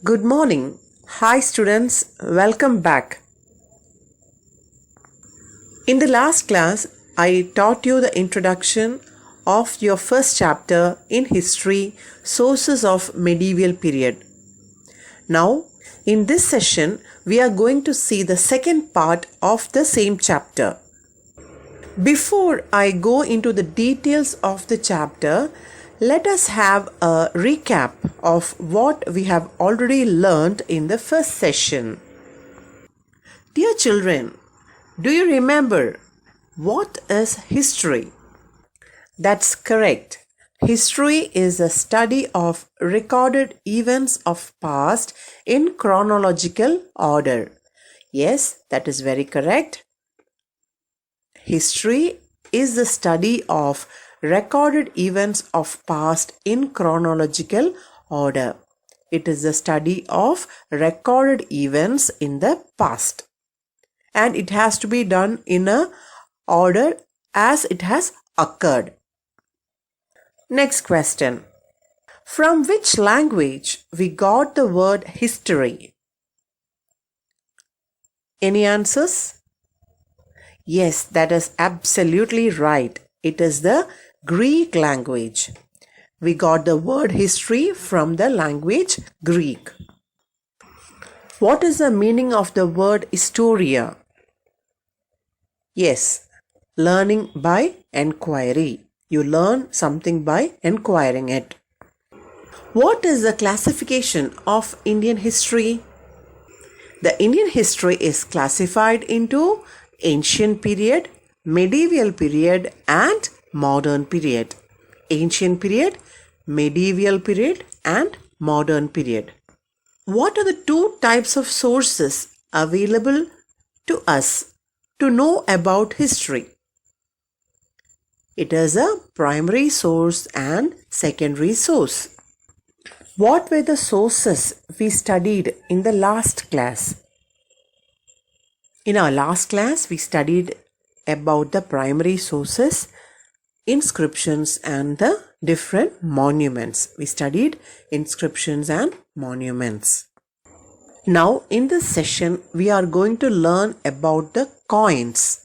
Good morning. Hi students, welcome back. In the last class, I taught you the introduction of your first chapter in history, sources of medieval period. Now, in this session, we are going to see the second part of the same chapter. Before I go into the details of the chapter, let us have a recap of what we have already learned in the first session. Dear children, do you remember what is history? That's correct. History is a study of recorded events of past in chronological order. Yes, that is very correct. History is the study of recorded events of past in chronological order. It is the study of recorded events in the past. And it has to be done in a order as it has occurred. Next question. From which language we got the word history? Any answers? Yes, that is absolutely right. It is the Greek language. We got the word history from the language Greek. What is the meaning of the word historia? Yes, learning by enquiry. You learn something by enquiring it. What is the classification of Indian history? The Indian history is classified into ancient period, medieval period and modern period. Ancient period, medieval period and modern period. What are the two types of sources available to us to know about history? It is a primary source and secondary source. What were the sources we studied in the last class? In our last class, we studied about the primary sources, inscriptions and the different monuments. We studied inscriptions and monuments. Now, in this session, we are going to learn about the coins.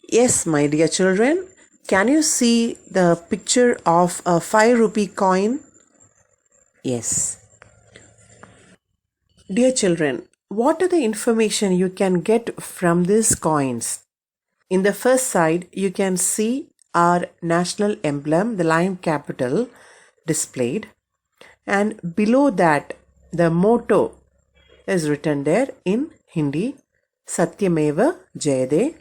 Yes, my dear children, can you see the picture of a 5 rupee coin? Yes. Dear children, what are the information you can get from these coins? In the first side, you can see our national emblem, the lion capital, displayed. And below that, the motto is written there in Hindi, Satyameva Jayade.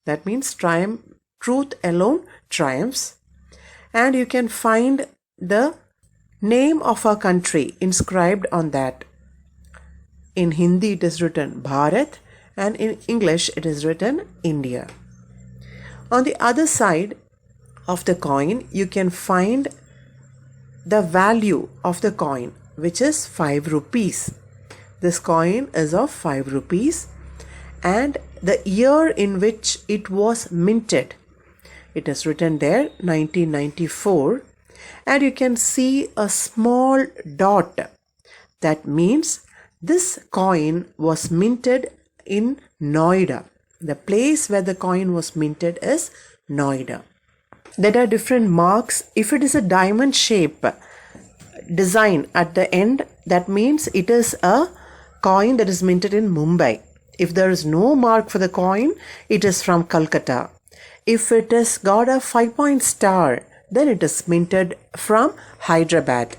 That means truth alone triumphs. And you can find the name of our country inscribed on that. In Hindi it is written Bharat and in English it is written India. On the other side of the coin you can find the value of the coin, which is 5 rupees. This coin is of 5 rupees and the year in which it was minted. It is written there 1994 and you can see a small dot. That means this coin was minted in Noida. The place where the coin was minted is Noida. There are different marks. If it is a diamond shape design at the end, that means it is a coin that is minted in Mumbai. If there is no mark for the coin, it is from Calcutta. If it has got a 5-point star, then it is minted from Hyderabad.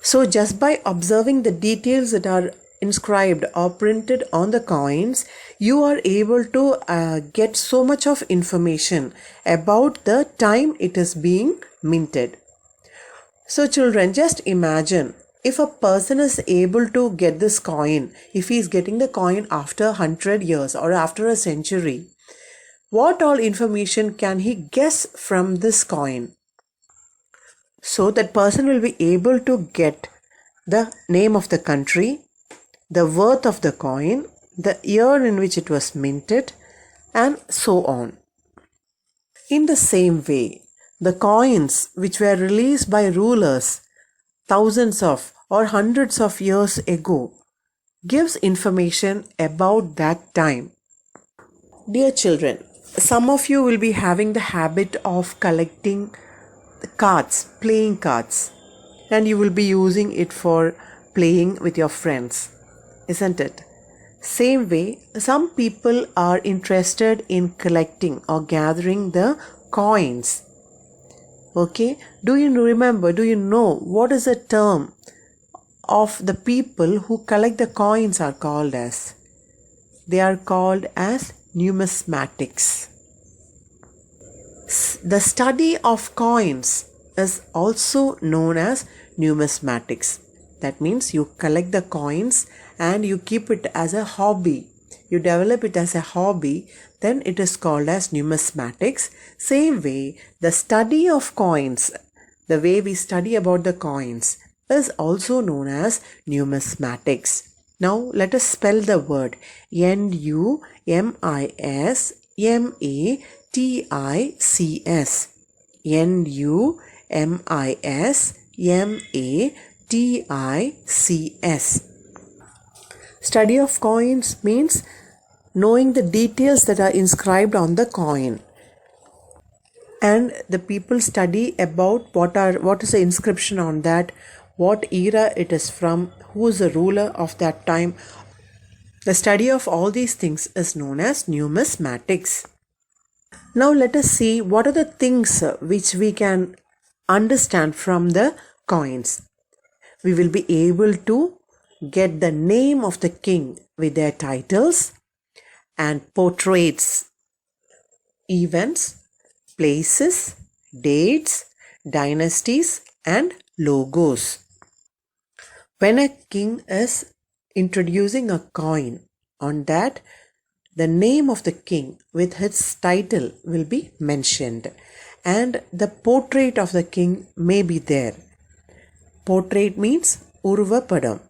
So just by observing the details that are inscribed or printed on the coins, you are able to get so much of information about the time it is being minted. So children, just imagine if a person is able to get this coin, if he is getting the coin after 100 years or after a century, what all information can he guess from this coin? So that person will be able to get the name of the country, the worth of the coin, the year in which it was minted, and so on. In the same way, the coins which were released by rulers thousands of or hundreds of years ago gives information about that time. Dear children, some of you will be having the habit of collecting cards, playing cards, and you will be using it for playing with your friends, isn't it? Same way, some people are interested in collecting or gathering the coins. Okay, do you know what is the term of the people who collect the coins are called as? They are called as numismatics. The study of coins is also known as numismatics. That means you collect the coins and you keep it as a hobby. You develop it as a hobby, then it is called as numismatics. Same way, the study of coins, the way we study about the coins, is also known as numismatics. Now let us spell the word numismatics. numismatics. Study of coins means knowing the details that are inscribed on the coin. And the people study about what is the inscription on that, what era it is from, who is the ruler of that time. The study of all these things is known as numismatics. Now let us see what are the things which we can understand from the coins. We will be able to get the name of the king with their titles and portraits, events, places, dates, dynasties and logos. When a king is introducing a coin, on that the name of the king with its title will be mentioned and the portrait of the king may be there. Portrait means Urva Padam.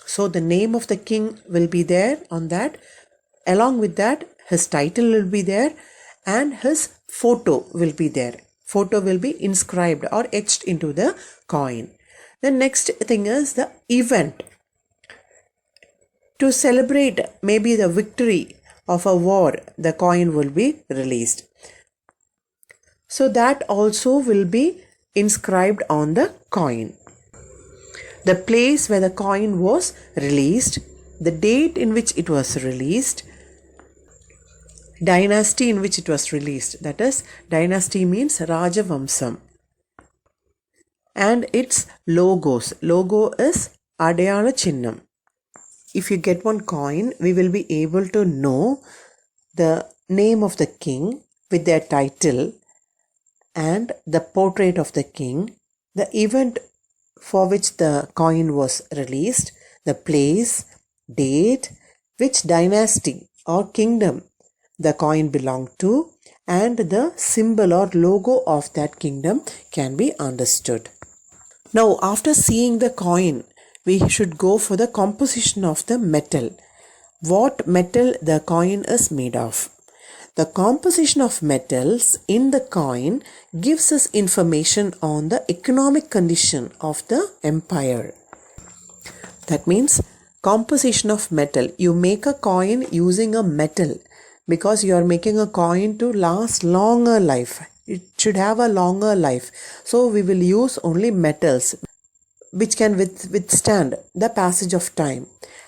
So the name of the king will be there on that. Along with that, his title will be there and his photo will be there. Photo will be inscribed or etched into the coin. The next thing is the event. To celebrate maybe the victory of a war, the coin will be released. So that also will be inscribed on the coin. The place where the coin was released, the date in which it was released, dynasty in which it was released. That is, dynasty means Rajavamsam. And its logos. Logo is Adayala Chinnam. If you get one coin, we will be able to know the name of the king with their title and the portrait of the king, the event for which the coin was released, the place, date, which dynasty or kingdom the coin belonged to, and the symbol or logo of that kingdom can be understood. Now, after seeing the coin, we should go for the composition of the metal. What metal the coin is made of. The composition of metals in the coin gives us information on the economic condition of the empire. That means composition of metal. You make a coin using a metal because you are making a coin to last longer life. It should have a longer life. So we will use only metals which can withstand the passage of time.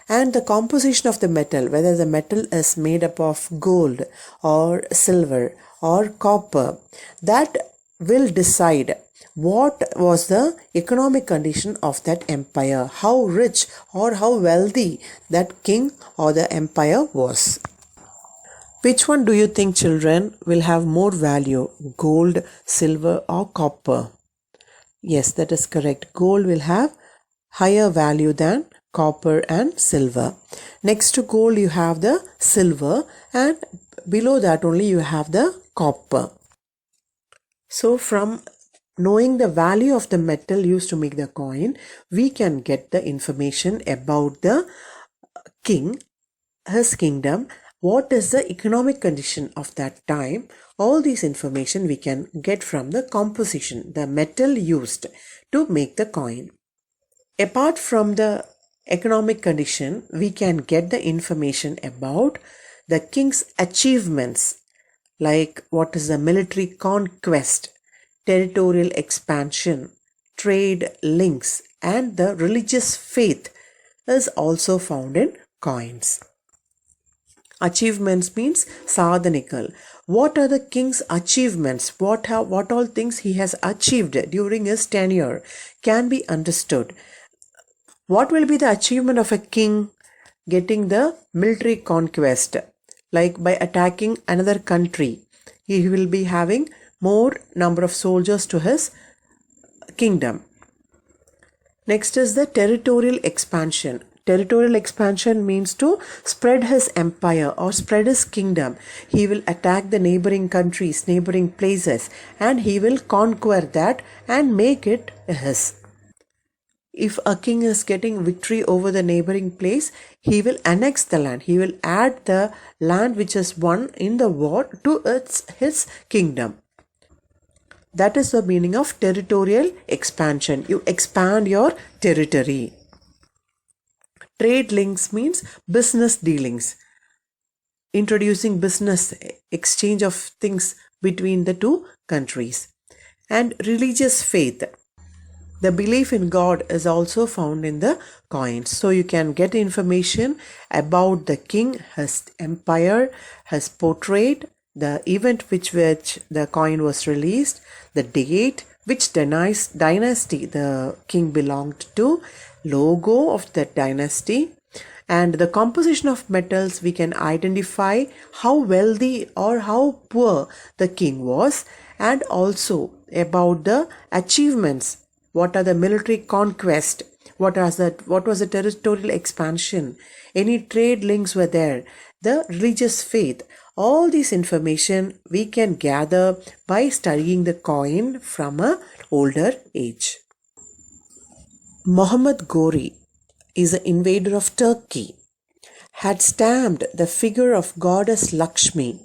And the composition of the metal, whether the metal is made up of gold or silver or copper, that will decide what was the economic condition of that empire, how rich or how wealthy that king or the empire was. Which one do you think, children, will have more value, gold, silver or copper? Yes, that is correct. Gold will have higher value than copper and silver. Next to gold you have the silver and below that only you have the copper. So from knowing the value of the metal used to make the coin, we can get the information about the king, his kingdom, what is the economic condition of that time. All these information we can get from the composition, the metal used to make the coin. Apart from the economic condition, we can get the information about the king's achievements, like what is the military conquest, territorial expansion, trade links, and the religious faith is also found in coins. Achievements means sadhanikal. What are the king's achievements? What all things he has achieved during his tenure can be understood. What will be the achievement of a king? Getting the military conquest, like by attacking another country. He will be having more number of soldiers to his kingdom. Next is the territorial expansion. Territorial expansion means to spread his empire or spread his kingdom. He will attack the neighboring countries, neighboring places, and he will conquer that and make it his. If a king is getting victory over the neighboring place, he will annex the land. He will add the land which is won in the war to his kingdom. That is the meaning of territorial expansion. You expand your territory. Trade links means business dealings. Introducing business exchange of things between the two countries. And religious faith. The belief in God is also found in the coins. So you can get information about the king, his empire, his portrait, the event which the coin was released, the date, which dynasty the king belonged to, logo of that dynasty, and the composition of metals. We can identify how wealthy or how poor the king was, and also about the achievements. What are the military conquest? What was the territorial expansion? Any trade links were there? The religious faith. All this information we can gather by studying the coin from an older age. Muhammad Ghori is an invader of Turkey, had stamped the figure of goddess Lakshmi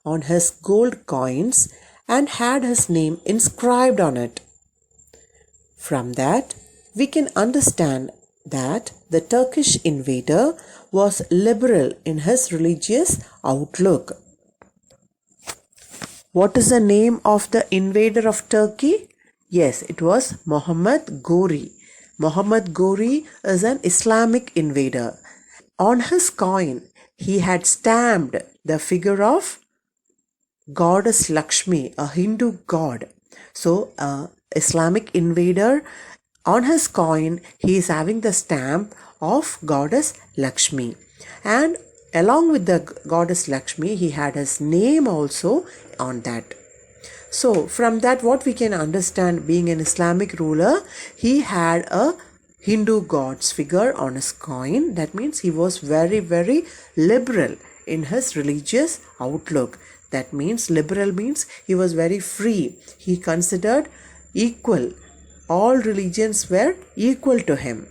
on his gold coins and had his name inscribed on it. From that, we can understand that the Turkish invader was liberal in his religious outlook. What is the name of the invader of Turkey? Yes, it was Muhammad Ghori. Muhammad Ghori is an Islamic invader. On his coin, he had stamped the figure of goddess Lakshmi, a Hindu god. So, Islamic invader, on his coin he is having the stamp of goddess Lakshmi, and along with the goddess Lakshmi he had his name also on that. So from that what we can understand, being an Islamic ruler, he had a Hindu god's figure on his coin. That means he was very, very liberal in his religious outlook. That means liberal means he was very free. He considered equal. All religions were equal to him.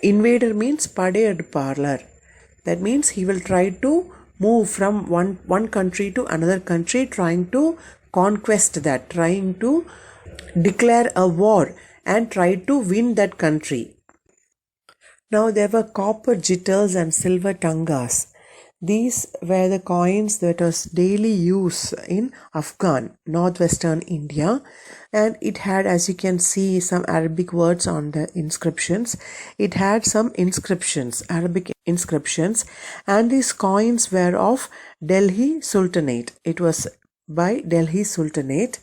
Invader means padeyad parlor. That means he will try to move from one country to another country, trying to conquest that, trying to declare a war and try to win that country. Now there were copper jittals and silver tangas. These were the coins that was daily use in Afghan, northwestern India, and it had, as you can see, some Arabic words on the inscriptions. It had some inscriptions, Arabic inscriptions, and these coins were of Delhi Sultanate. It was by Delhi Sultanate.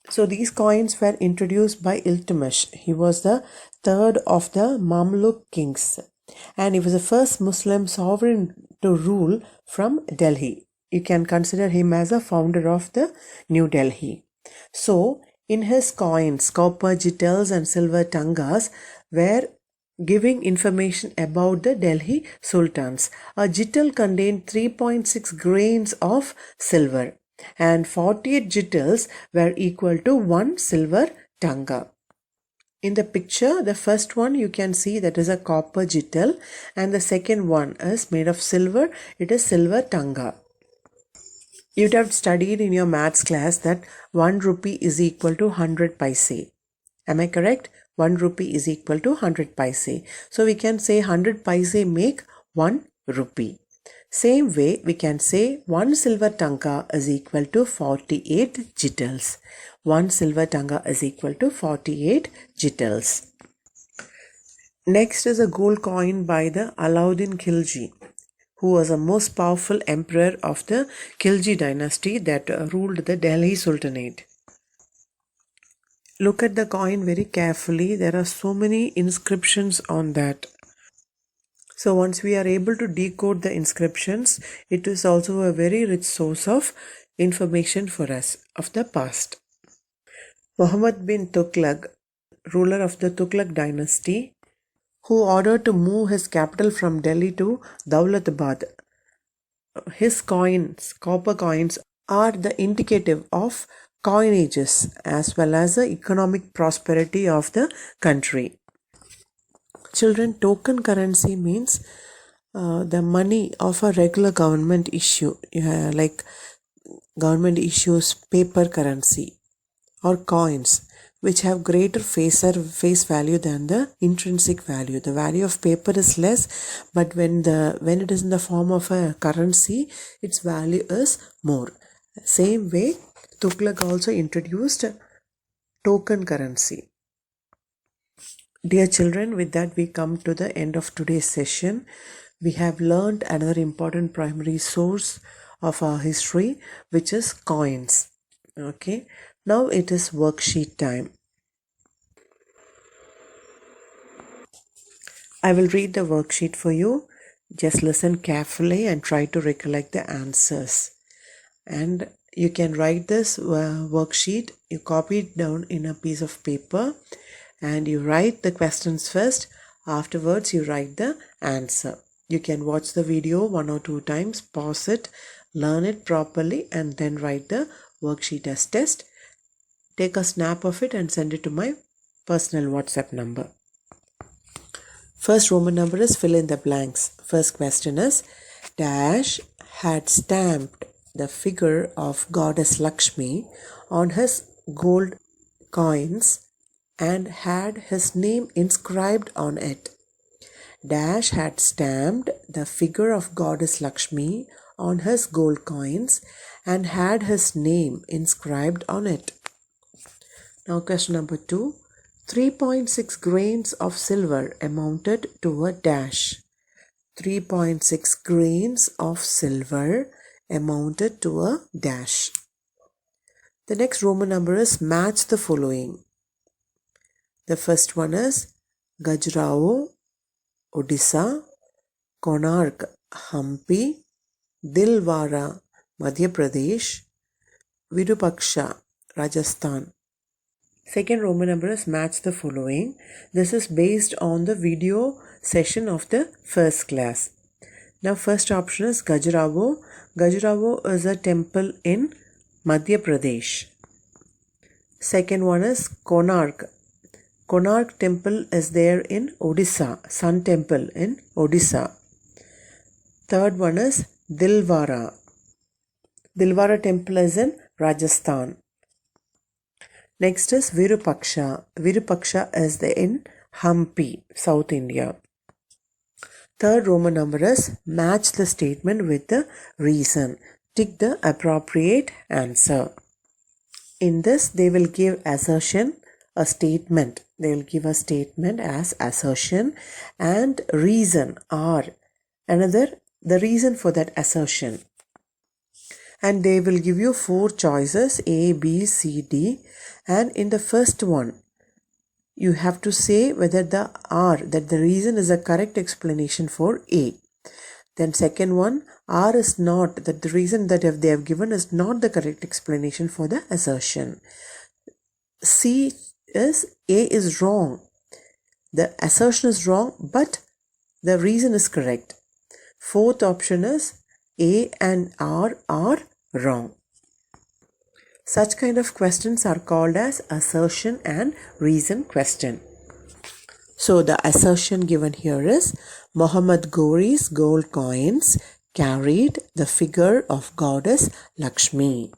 So these coins were introduced by Iltutmish. He was the third of the Mamluk kings, and he was the first Muslim sovereign to rule from Delhi. You can consider him as a founder of the New Delhi. So in his coins, copper jittals and silver tangas were giving information about the Delhi sultans. A jittal contained 3.6 grains of silver, and 48 jittals were equal to 1 silver tanga. In the picture, the first one you can see that is a copper jittal, and the second one is made of silver. It is silver tanga. You'd have studied in your maths class that 1 rupee is equal to 100 paise, Am I correct? 1 rupee is equal to 100 paise. So we can say 100 paise make 1 rupee. Same way we can say 1 silver tanka is equal to 48 jittals. 1 silver tanka is equal to 48 jittals. Next is a gold coin by the Alauddin Khilji, who was the most powerful emperor of the Khilji dynasty that ruled the Delhi Sultanate. Look at the coin very carefully. There are so many inscriptions on that. So once we are able to decode the inscriptions, it is also a very rich source of information for us of the past. Muhammad bin Tughlaq, ruler of the Tughlaq dynasty, who ordered to move his capital from Delhi to Dawlatabad. His coins, copper coins, are the indicative of coinages as well as the economic prosperity of the country. Children, token currency means the money of a regular government issue, like government issues paper currency or coins, which have greater face value than the intrinsic value. The value of paper is less, but when it is in the form of a currency, its value is more. Same way, Tughlaq also introduced token currency. Dear children, with that we come to the end of today's session. We have learned another important primary source of our history, which is coins. Okay. Now it is worksheet time. I will read the worksheet for you. Just listen carefully and try to recollect the answers. And you can write this worksheet. You copy it down in a piece of paper and you write the questions first. Afterwards, you write the answer. You can watch the video 1 or 2 times, pause it, learn it properly, and then write the worksheet as test. Take a snap of it and send it to my personal WhatsApp number. First Roman number is fill in the blanks. First question is, Dash had stamped the figure of goddess Lakshmi on his gold coins and had his name inscribed on it. Dash had stamped the figure of goddess Lakshmi on his gold coins and had his name inscribed on it. Now question number 2. 3.6 grains of silver amounted to a dash. 3.6 grains of silver amounted to a dash. The next Roman number is match the following. The first one is Khajuraho, Odisha, Konark, Hampi, Dilwara, Madhya Pradesh, Virupaksha, Rajasthan. Second Roman number is match the following. This is based on the video session of the first class. Now first option is Khajuraho. Khajuraho is a temple in Madhya Pradesh. Second one is Konark. Konark temple is there in Odisha, Sun temple in Odisha. Third one is Dilwara. Dilwara temple is in Rajasthan. Next is Virupaksha. Virupaksha is in Hampi, South India. Third Roman number is match the statement with the reason. Tick the appropriate answer. In this, they will give assertion, a statement. They will give a statement as assertion and reason or another, the reason for that assertion. And they will give you 4 choices A, B, C, D. And in the first one, you have to say whether the R, that the reason is a correct explanation for A. Then second one, R is not, that the reason that they have given is not the correct explanation for the assertion. C is A is wrong. The assertion is wrong, but the reason is correct. Fourth option is A and R are wrong. Such kind of questions are called as assertion and reason question. So the assertion given here is Muhammad Ghori's gold coins carried the figure of goddess Lakshmi.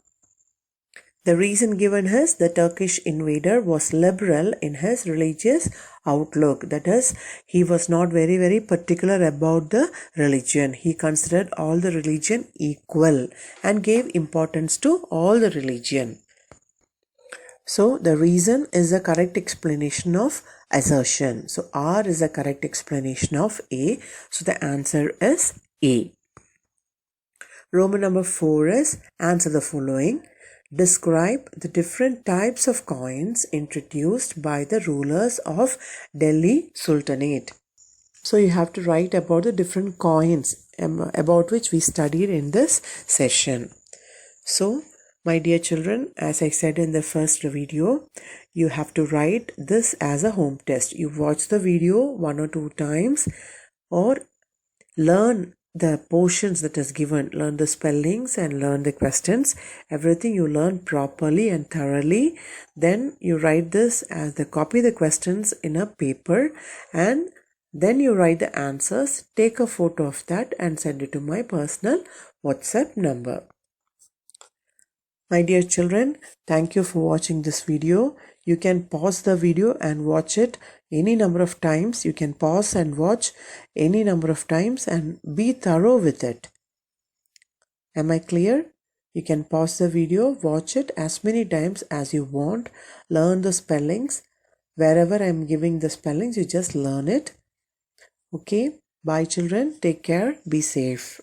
The reason given is the Turkish invader was liberal in his religious outlook. That is, he was not very particular about the religion. He considered all the religion equal and gave importance to all the religion. So the reason is a correct explanation of assertion. So R is a correct explanation of A. So the answer is A. Roman number 4 is answer the following. Describe the different types of coins introduced by the rulers of Delhi Sultanate. So you have to write about the different coins about which we studied in this session. So my dear children, as I said in the first video, you have to write this as a home test. You watch the video 1 or 2 times or learn the portions that is given, learn the spellings and learn the questions. Everything you learn properly and thoroughly. Then you write this as copy the questions in a paper and then you write the answers. Take a photo of that and send it to my personal WhatsApp number. My dear children, thank you for watching this video. You can pause the video and watch it any number of times. You can pause and watch any number of times and be thorough with it. Am I clear? You can pause the video, watch it as many times as you want. Learn the spellings. Wherever I am giving the spellings, you just learn it. Okay? Bye children. Take care. Be safe.